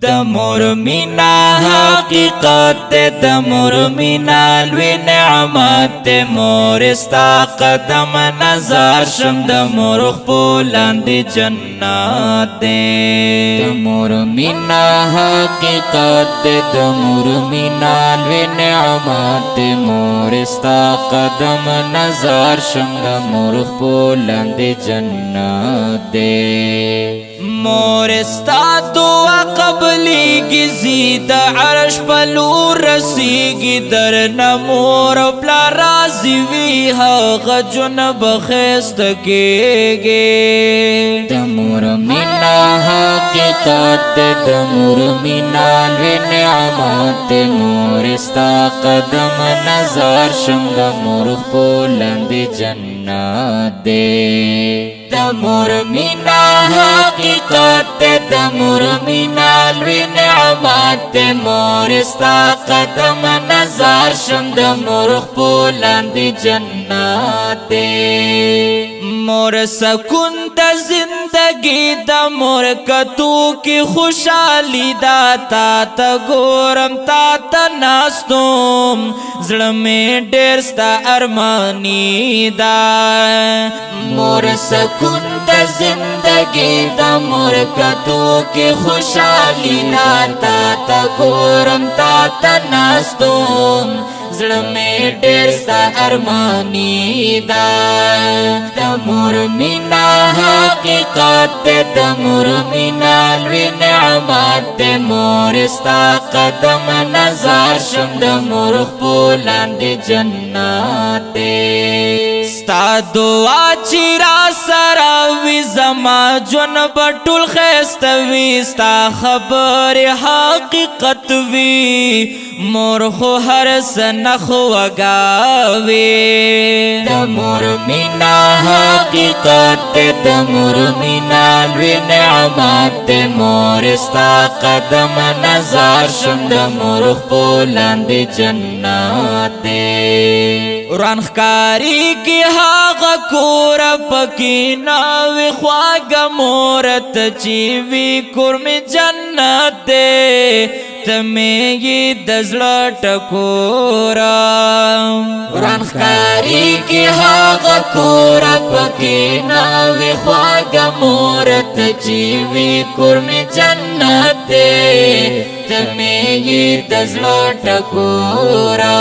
د مور مینا حقیقت د مور مینا لوی نعمت مور ستا قدم نظر شم د مور خپلاندې جنت دې د مور مینا حقیقت د مور مینا لوی نعمت مور ستا قدم نظر شم د مور خپلاندې جنت دې مور ستا دعا قبلیږي زید عرش پلور رسیږي درنه مور پلا راضي وي هغه جنب ښایسته کېږي د مور مینا حقیقت د مور مینا لوی نعمت مور ستا قدم نظر شم د مور خپلاندې جنت دې د مور مینا حقیقت د مور مینا لوی نعمت مور ستا قدم نظر شم د مور خپلاندې جنت دې مور سکون د زندگی د مور کتو کی خوشحالی دا تا تا ګورم تا تا ناستم زړه مې ډېر ستا ارمانی دا مور سکون د زندگی د مور کتو کی خوشحالی دا تا تا ګورم تا تا ناستم زړه مې ډېر ستا ارمانی دا د مور مینا حقیقت د مور مینا لوی نعمت مور ستا قدم نظر شم د مور خپلاندې جنت دې ستا دعا چې را سره وي زما ژوند به ټول ښایسته وي ستا خبرې حقیقت وي مور خو هر څه نښ وږاوي د مور مینا حقیقت د مور مینا لوی نعمت مور ستا قدم نظر شم د مور خپلاندې جنت دې وران ښکارېږي هغه کور پکې ناوې خواږه مور ته چې وي کور مې جنت دی ته مې یې د زړه ټکوره وران ښکارېږي هغه کور پکې ناوې خواږه مور ته چې وي کور مې جنت دی ته مې یې د زړه ټکوره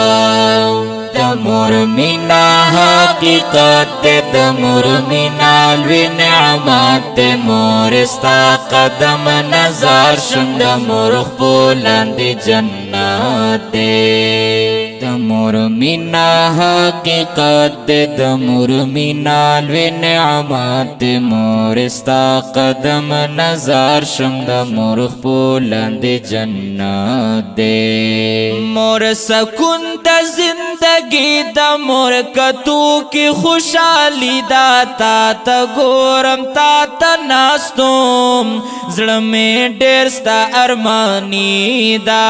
د مور مینا حقیقت د مور مینا لوی نعمت مور ستا قدم نظر شم د مور خپلاندې جنت دې د مور مینا حقیقت د مور مینا لوی نعمت مور ستا قدم نظر شم د مور خپلاندې جنت دې مور سکون د زندگی د مور کتو کی خوشحالی دا تا تا ګورم تا تا ناستم زړه مې ډېر ستا ارمانی دا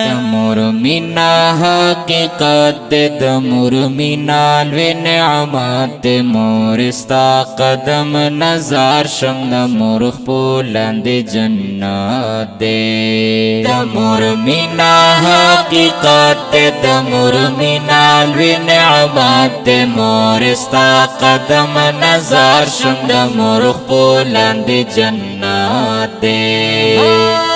د مور مینا حقیقت د مور مینا لوی نعمت مور ستا قدم نظر شم د مور خپلاندې جنت دې د مور مینا حقیقت د مور مینا لوی نعمت مور ستا قدم نظر شم د مور خپلاندې جنت دې